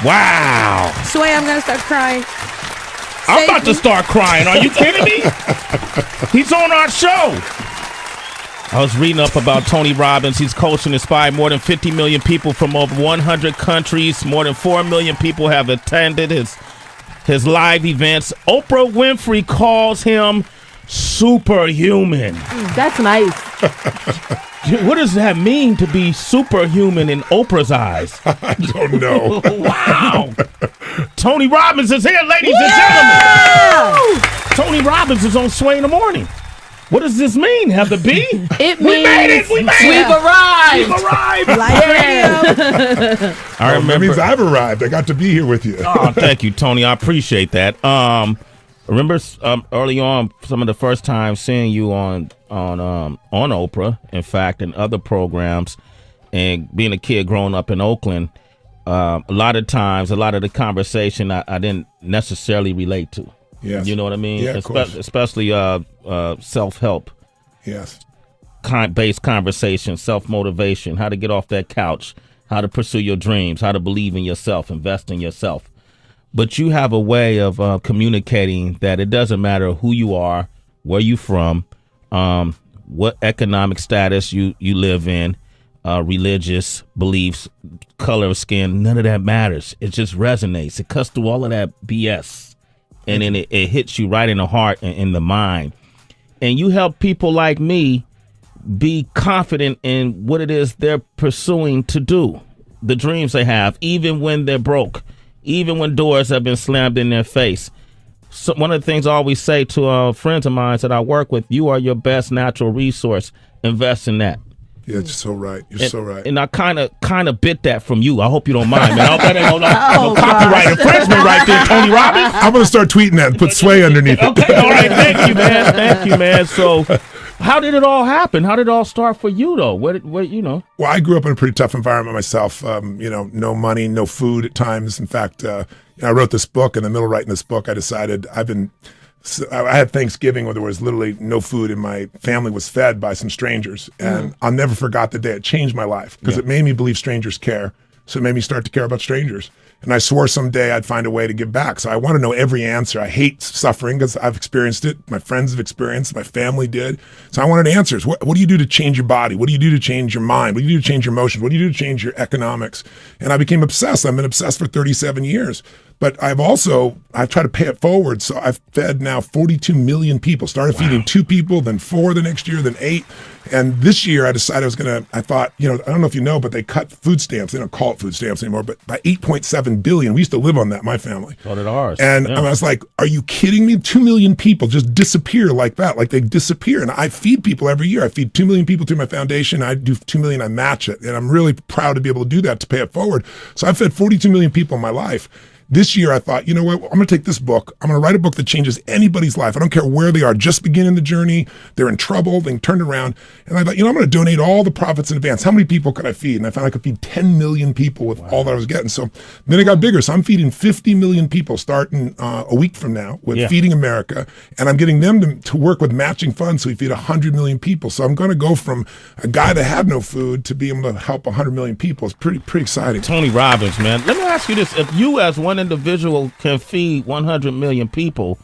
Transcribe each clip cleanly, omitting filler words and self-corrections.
Wow. Sway, I'm going to start crying. I'm about to start crying. Are you kidding me? He's on our show. I was reading up about Tony Robbins. He's coached and inspired more than 50 million people from over 100 countries. More than 4 million people have attended his live events. Oprah Winfrey calls him superhuman. That's nice. What does that mean to be superhuman in Oprah's eyes? I don't know. Wow. Tony Robbins is here, ladies and gentlemen. Tony Robbins is on Sway in the Morning. What does this mean? Have the B? It means we made it. We've arrived. We've arrived. Live radio. I remember. That means I've arrived. I got to be here with you. Oh, thank you, Tony. I appreciate that. Remember early on, some of the first time seeing you on Oprah, in fact, and other programs, and being a kid growing up in Oakland, a lot of times, a lot of the conversation I didn't necessarily relate to. Yes. You know what I mean? Yeah, of course. Especially self-help. Yes. Based conversation, self-motivation, how to get off that couch, how to pursue your dreams, how to believe in yourself, invest in yourself. But you have a way of communicating that it doesn't matter who you are, where you from, what economic status you live in, religious beliefs, color of skin, none of that matters. It just resonates. It cuts through all of that BS. And then it hits you right in the heart and in the mind. And you help people like me be confident in what it is they're pursuing to do, the dreams they have, even when they're broke, even when doors have been slammed in their face. So one of the things I always say to friends of mine that I work with, you are your best natural resource. Invest in that. Yeah, you're so right. You're so right. And I kind of bit that from you. I hope you don't mind, man. I hope that ain't no copyright infringement right there, Tony Robbins. I'm going to start tweeting that and put Sway underneath it. Okay, all right. Thank you, man. Thank you, man. So how did it all happen? How did it all start for you, though? What you know? Well, I grew up in a pretty tough environment myself. No money, no food at times. In fact, I wrote this book. In the middle of writing this book, I decided I had Thanksgiving where there was literally no food and my family was fed by some strangers. And I'll never forget the day. It changed my life because it made me believe strangers care. So it made me start to care about strangers. And I swore someday I'd find a way to give back. So I want to know every answer. I hate suffering because I've experienced it. My friends have experienced it. My family did. So I wanted answers. What do you do to change your body? What do you do to change your mind? What do you do to change your emotions? What do you do to change your economics? And I became obsessed. I've been obsessed for 37 years. But I've tried to pay it forward. So I've fed now 42 million people. Started feeding 2 people, then 4 the next year, then 8. And this year I decided I thought, I don't know if you know, but they cut food stamps. They don't call it food stamps anymore, but by 8.7 billion. We used to live on that, my family. So did ours. And I was like, are you kidding me? 2 million people just disappear like that. Like they disappear. And I feed people every year. I feed 2 million people through my foundation. I do 2 million, I match it. And I'm really proud to be able to do that, to pay it forward. So I've fed 42 million people in my life. This year I thought, you know what, I'm going to take this book. I'm going to write a book that changes anybody's life. I don't care where they are, just beginning the journey. They're in trouble, they turn around. And I thought, I'm going to donate all the profits in advance. How many people could I feed? And I found I could feed 10 million people with all that I was getting. So then it got bigger. So I'm feeding 50 million people starting a week from now with Feeding America. And I'm getting them to work with matching funds. So we feed 100 million people. So I'm going to go from a guy that had no food to be able to help 100 million people. It's pretty exciting. Tony Robbins, man. Let me ask you this. If you as one individual can feed 100 million people,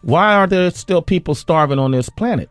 why are there still people starving on this planet?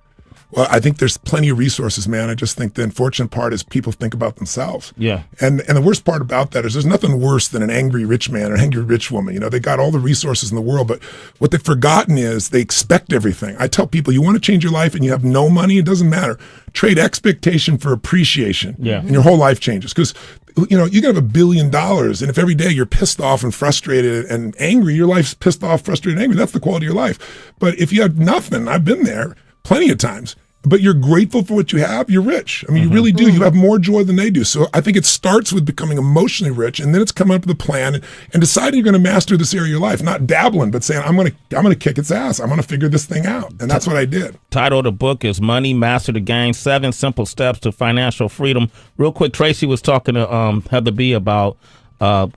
Well, I think there's plenty of resources, man. I just think the unfortunate part is people think about themselves. Yeah. And the worst part about that is there's nothing worse than an angry rich man or an angry rich woman. They got all the resources in the world, but what they've forgotten is they expect everything. I tell people, you want to change your life and you have no money, it doesn't matter. Trade expectation for appreciation. Yeah. And your whole life changes. Because you can have $1 billion, and if every day you're pissed off and frustrated and angry, your life's pissed off, frustrated, and angry. That's the quality of your life. But if you have nothing, I've been there plenty of times, but you're grateful for what you have, you're rich. I mean, you really do. You have more joy than they do. So I think it starts with becoming emotionally rich, and then it's coming up with a plan and deciding you're going to master this area of your life, not dabbling, but saying, I'm going to kick its ass. I'm going to figure this thing out. And that's what I did. Title of the book is Money, Master the Game, 7 Simple Steps to Financial Freedom. Real quick, Tracy was talking to Heather B about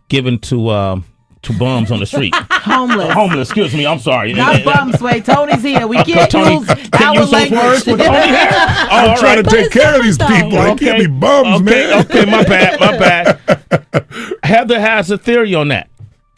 giving to to bums on the street. Homeless. Homeless, excuse me. I'm sorry. Not bums, wait. Tony's here. We Okay, can't Tony, use can our you use those language. words with Tony here? Oh, I'm all trying right. to take care of these though. people. They can't be bums, man. Okay, my bad. Heather has a theory on that.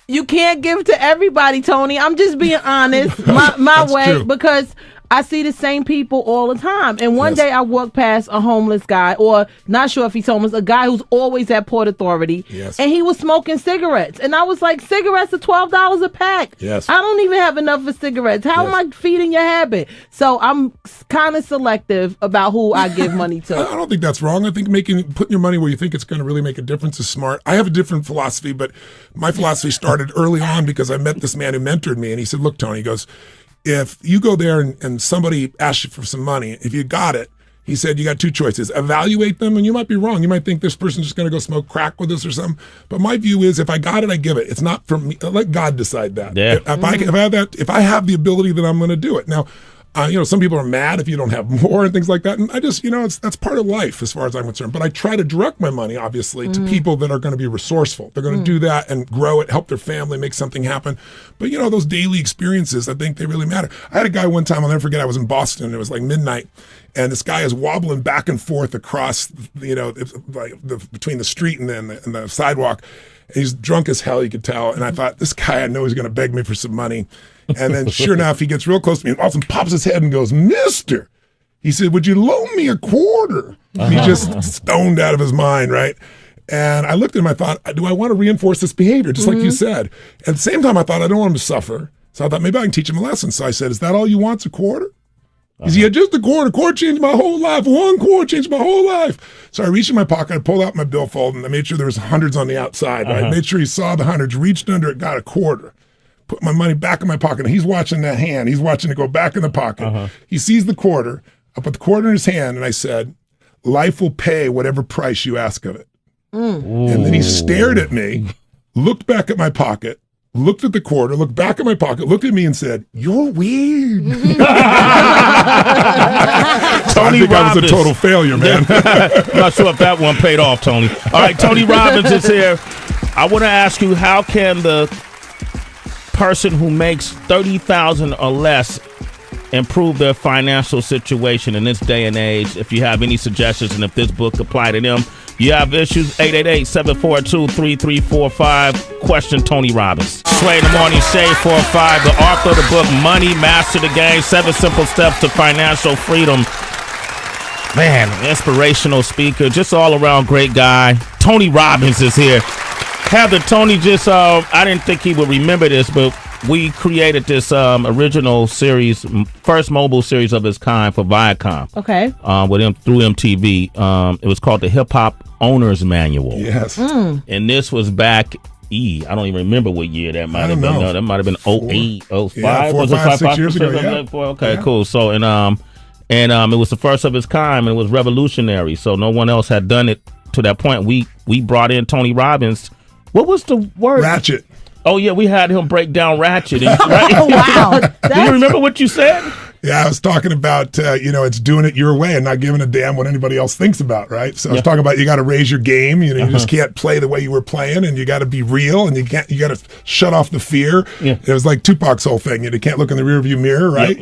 You can't give to everybody, Tony. I'm just being honest, my way, true. because I see the same people all the time. And one day I walked past a homeless guy, or not sure if he's homeless, a guy who's always at Port Authority, and he was smoking cigarettes. And I was like, cigarettes are $12 a pack. Yes. I don't even have enough for cigarettes. How am I feeding your habit? So I'm kind of selective about who I give money to. I don't think that's wrong. I think putting your money where you think it's going to really make a difference is smart. I have a different philosophy, but my philosophy started early on because I met this man who mentored me, and he said, look, Tony, he goes, if you go there and somebody asks you for some money, if you got it, he said, you got two choices. Evaluate them, and you might be wrong. You might think this person's just going to go smoke crack with us or something. But my view is, if I got it, I give it. It's not from me. Let God decide that. Yeah. If I have the ability, then I'm going to do it. Now, some people are mad if you don't have more and things like that. And I just, that's part of life as far as I'm concerned. But I try to direct my money, obviously, to people that are going to be resourceful. They're going to do that and grow it, help their family, make something happen. But, those daily experiences, I think they really matter. I had a guy one time, I'll never forget, I was in Boston. It was like midnight. And this guy is wobbling back and forth across, between the street and the sidewalk. And he's drunk as hell, you could tell. And I thought, this guy, I know he's going to beg me for some money. And then sure enough, he gets real close to me and all of a sudden pops his head and goes, mister. He said, would you loan me a quarter? He just stoned out of his mind, right? And I looked at him, I thought, do I want to reinforce this behavior, just like you said? At the same time, I thought, I don't want him to suffer. So I thought, maybe I can teach him a lesson. So I said, is that all you want, a quarter? He said, yeah, just a quarter. Quarter changed my whole life. One quarter changed my whole life. So I reached in my pocket, I pulled out my billfold, and I made sure there was hundreds on the outside, right? Made sure he saw the hundreds, reached under it, got a quarter. Put my money back in my pocket. And he's watching that hand. He's watching it go back in the pocket. He sees the quarter. I put the quarter in his hand, and I said, life will pay whatever price you ask of it. And then he stared at me, looked back at my pocket, looked at the quarter, looked back at my pocket, looked at me and said, you're weird. Tony Robbins. I was a total failure, man. I'm not sure if that one paid off, Tony. All right, Tony Robbins is here. I want to ask you, how can the person who makes $30,000 or less improve their financial situation in this day and age? If you have any suggestions and if this book apply to them, you have issues, 888-742-3345. Question Tony Robbins. Sway in the Morning Shade 4-5. The author of the book, Money, Master the Game, 7 Simple Steps to Financial Freedom. Man, inspirational speaker, just all around great guy. Tony Robbins is here. Heather, Tony just, I didn't think he would remember this, but we created this original series, first mobile series of its kind for Viacom. Okay. With him through MTV. It was called the Hip Hop Owner's Manual. Yes. And this was back, I don't even remember what year that might have been. No, that might have been 08, 05. Yeah, 4, 5, 6 years ago. Yeah. Okay, cool. So, and it was the first of its kind, and it was revolutionary. So no one else had done it to that point. We brought in Tony Robbins. What was the word? Ratchet. Oh, yeah, we had him break down Ratchet. Right? Oh, wow. Do you remember what you said? Yeah, I was talking about, it's doing it your way and not giving a damn what anybody else thinks about, right? So I was talking about you got to raise your game. You just can't play the way you were playing, and you got to be real, and you got to shut off the fear. Yeah. It was like Tupac's whole thing. You can't look in the rearview mirror, right?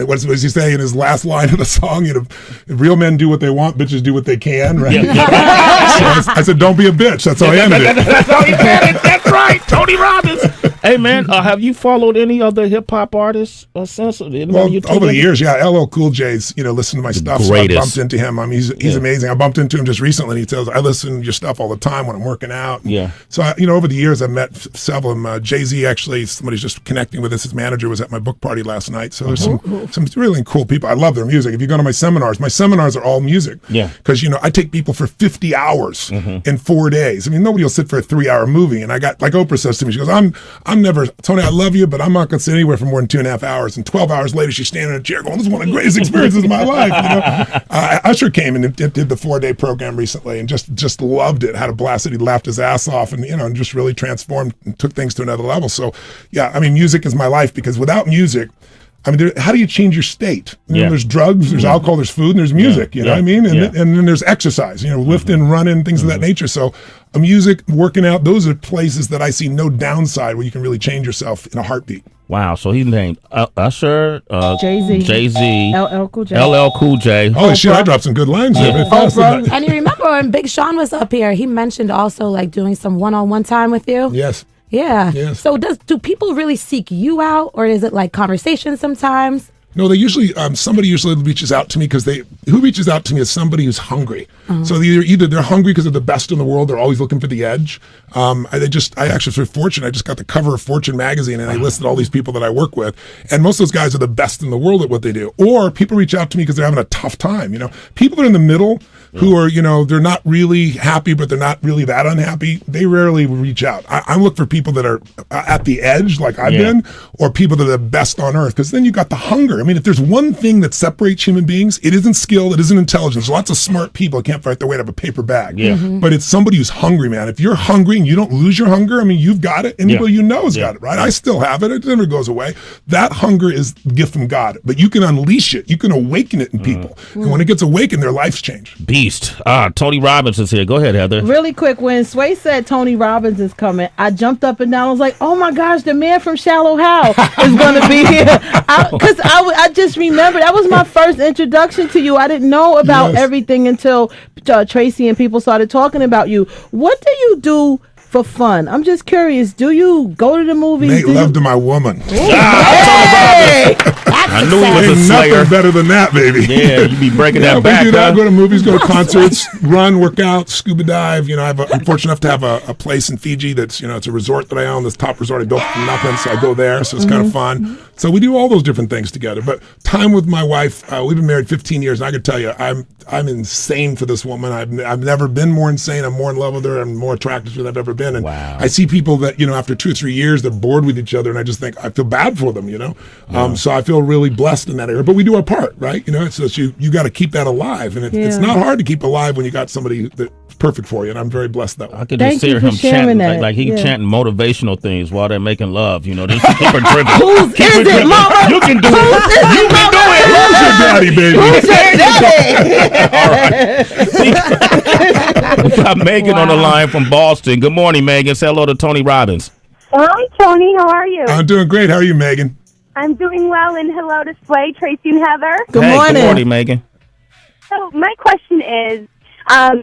What does he say in his last line of the song? Real men do what they want, bitches do what they can, right? So I said, don't be a bitch. That's how I ended it. That's how he said it. That's right, Tony Robbins. Hey, man, have you followed any other hip hop artists? Well, over the years, yeah, LL Cool J's, listen to my stuff. So I bumped into him. He's amazing. I bumped into him just recently, and he tells, I listen to your stuff all the time when I'm working out. Yeah. So, over the years, I've met several of them. Jay-Z, actually, somebody's just connecting with us. His manager was at my book party last night. So there's some really cool people. I love their music. If you go to my seminars are all music. Yeah. Because, I take people for 50 hours in 4 days. Nobody will sit for a 3-hour movie. And I got, like Oprah says to me, she goes, I'm never, Tony, I love you, but I'm not going to sit anywhere for more than 2.5 hours. And 12 hours later, she's standing in a chair going, this is one of the greatest experiences of my life. Usher came and did the 4-day program recently and just loved it, had a blast. He laughed his ass off and, and just really transformed and took things to another level. So, yeah, music is my life, because without music, I mean, how do you change your state? You know, there's drugs, there's alcohol, there's food, and there's music, you know what I mean? And then there's exercise, you know, lifting, running, things of that nature. So music, working out, those are places that I see no downside where you can really change yourself in a heartbeat. Wow, so he's named Usher, Jay-Z, LL Cool J. LL Cool J. Oh, shit, I dropped some good lines there. And you remember when Big Sean was up here, he mentioned also like doing some one-on-one time with you? Yes. Yeah. Yes. So do people really seek you out, or is it like conversations sometimes? No, they usually, somebody usually reaches out to me because who reaches out to me is somebody who's hungry. So either they're hungry because they're the best in the world, they're always looking for the edge. I actually, for Fortune, I just got the cover of Fortune magazine and I listed all these people that I work with. And most of those guys are the best in the world at what they do. Or people reach out to me because they're having a tough time. You know, people that are in the middle who are, you know, they're not really happy, but they're not really that unhappy. They rarely reach out. I look for people that are at the edge, like I've been, or people that are the best on earth. Because then you got the hunger. I mean, if there's one thing that separates human beings, it isn't skill, it isn't intelligence. There's lots of smart people that can't fight their way out of a paper bag. But it's somebody who's hungry, man. If you're hungry and you don't lose your hunger, I mean, you've got it. Anybody you know has got it, right? I still have it. It never goes away. That hunger is a gift from God. But you can unleash it. You can awaken it in people. And when it gets awakened, their life's changed. Beast. Tony Robbins is here. Go ahead, Heather. Really quick, when Sway said Tony Robbins is coming, I jumped up and down. I was like, oh my gosh, the man from Shallow Hal is going to be here. Because I just remember that was my first introduction to you. I didn't know about everything until Tracy and people started talking about you. What do you do for fun? I'm just curious. Do you go to the movies? Make love to my woman. I knew he was a slayer. Nothing better than that, baby. Yeah, you be breaking that back. We do that. Go to movies, go to concerts, run, work out, scuba dive. You know, I'm fortunate enough to have a place in Fiji that's, you know, it's a resort that I own. This top resort I built from nothing, so I go there. So it's kind of fun. So we do all those different things together. But time with my wife, we've been married 15 years, and I can tell you, I'm insane for this woman. I've never been more insane. I'm more in love with her. I'm more attracted to her than I've ever been. And I see people that, you know, after 2 or 3 years, they're bored with each other, and I just think I feel bad for them, you know. So I feel really blessed in that area. But we do our part, right? You know, it's just you got to keep that alive, and it's not hard to keep alive when you got somebody that's perfect for you. And I'm very blessed that way. I could just hear him chanting like he chanting motivational things while they're making love. You know, they keep her driven. Whose is it, mama? You can do it. You can do it. Who's your daddy, baby? Who's your daddy? We got Megan on the line from Boston. Good morning, Megan. Say hello to Tony Robbins. Hi, Tony. How are you? I'm doing great. How are you, Megan? I'm doing well, and hello to Sway, Tracy, and Heather. Good morning. Good morning, Megan. So my question is,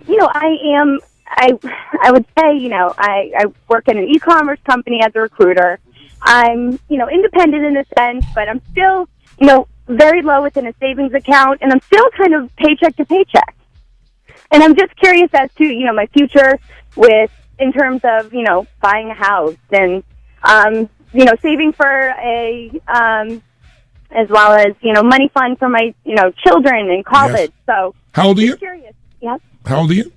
you know, I would say, you know, I work in an e-commerce company as a recruiter. I'm, you know, independent in a sense, but I'm still, you know, very low within a savings account, and I'm still kind of paycheck to paycheck. And I'm just curious as to, you know, my future in terms of, you know, buying a house and, you know, saving for as well as, you know, money fund for my, you know, children in college. Yes. So how old are you? Curious. Yep. How old are you?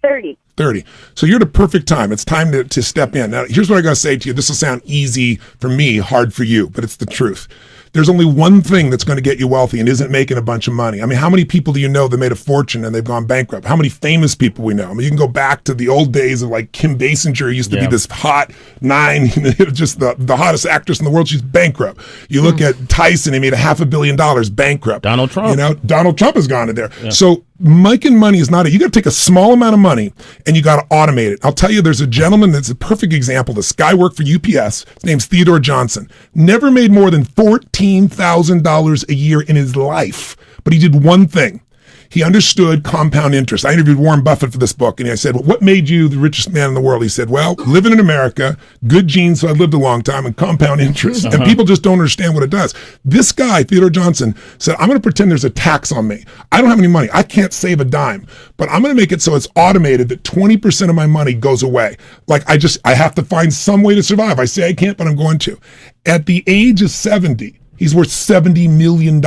30. 30. So you're the perfect time. It's time to step in. Now, here's what I got to say to you. This will sound easy for me, hard for you, but it's the truth. There's only one thing that's going to get you wealthy and isn't making a bunch of money. I mean, how many people do you know that made a fortune and they've gone bankrupt? How many famous people we know? I mean, you can go back to the old days of like Kim Basinger used to be this hot 9, just the hottest actress in the world. She's bankrupt. You look at Tyson, he made $500 million bankrupt. Donald Trump. You know, Donald Trump has gone in there. Yeah. So making money is not you got to take a small amount of money and you got to automate it. I'll tell you, there's a gentleman that's a perfect example. This guy worked for UPS. His name's Theodore Johnson. Never made more than $14,000 a year in his life, but he did one thing. He understood compound interest. I interviewed Warren Buffett for this book, and I said, well, what made you the richest man in the world? He said, well, living in America, good genes, so I lived a long time, and compound interest. And people just don't understand what it does. This guy, Theodore Johnson, said, I'm going to pretend there's a tax on me. I don't have any money. I can't save a dime, but I'm going to make it so it's automated that 20% of my money goes away. Like I have to find some way to survive. I say I can't, but I'm going to. At the age of 70, he's worth $70 million.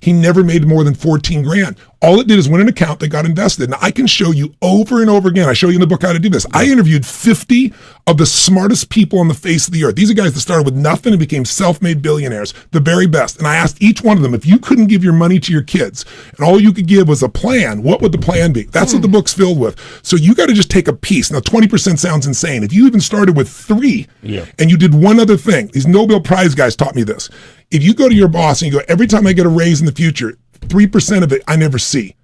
He never made more than 14 grand. All it did is win an account that got invested. Now, I can show you over and over again. I show you in the book how to do this. I interviewed 50 of the smartest people on the face of the earth. These are guys that started with nothing and became self-made billionaires, the very best. And I asked each one of them, if you couldn't give your money to your kids and all you could give was a plan, what would the plan be? That's what the book's filled with. So you got to just take a piece. Now, 20% sounds insane. If you even started with 3 and you did one other thing, these Nobel Prize guys taught me this. If you go to your boss and you go, every time I get a raise in the future, 3% of it I never see.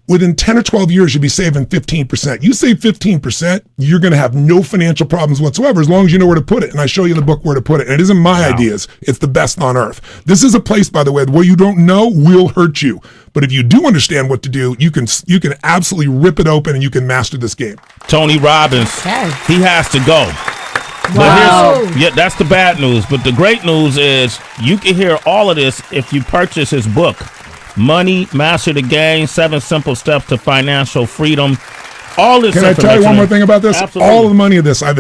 Within 10 or 12 years, you'll be saving 15%. You save 15%, you're going to have no financial problems whatsoever as long as you know where to put it. And I show you in the book where to put it. And it isn't my ideas. It's the best on earth. This is a place, by the way, where you don't know will hurt you. But if you do understand what to do, you can absolutely rip it open and you can master this game. Tony Robbins, he has to go. Wow. Yeah, that's the bad news. But the great news is you can hear all of this if you purchase his book. Money, Master the Game, 7 Simple Steps to Financial Freedom. All this. Can I tell you one more thing about this? Absolutely. All of the money of this I've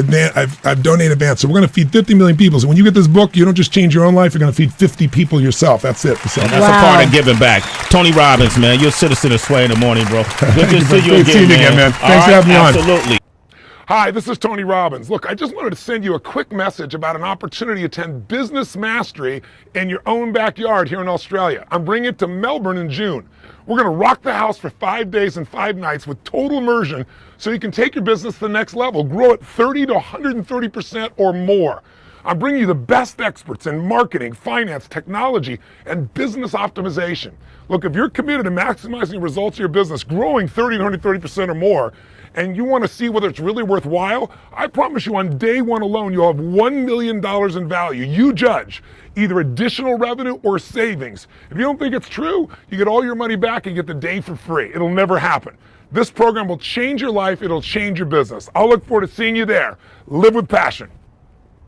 donated advance. So we're going to feed 50 million people. So when you get this book, you don't just change your own life. You're going to feed 50 people yourself. That's it. So and that's a part of giving back. Tony Robbins, man, you're a citizen of Sway in the morning, bro. Good to see you again, man. Thanks for having me on. Absolutely. Hi, this is Tony Robbins. Look, I just wanted to send you a quick message about an opportunity to attend Business Mastery in your own backyard here in Australia. I'm bringing it to Melbourne in June. We're going to rock the house for 5 days and 5 nights with total immersion so you can take your business to the next level, grow it 30 to 130% or more. I'm bringing you the best experts in marketing, finance, technology, and business optimization. Look, if you're committed to maximizing the results of your business, growing 30 to 130% or more, and you want to see whether it's really worthwhile, I promise you on day one alone, you'll have $1 million in value. You judge either additional revenue or savings. If you don't think it's true, you get all your money back and get the day for free. It'll never happen. This program will change your life. It'll change your business. I'll look forward to seeing you there. Live with passion.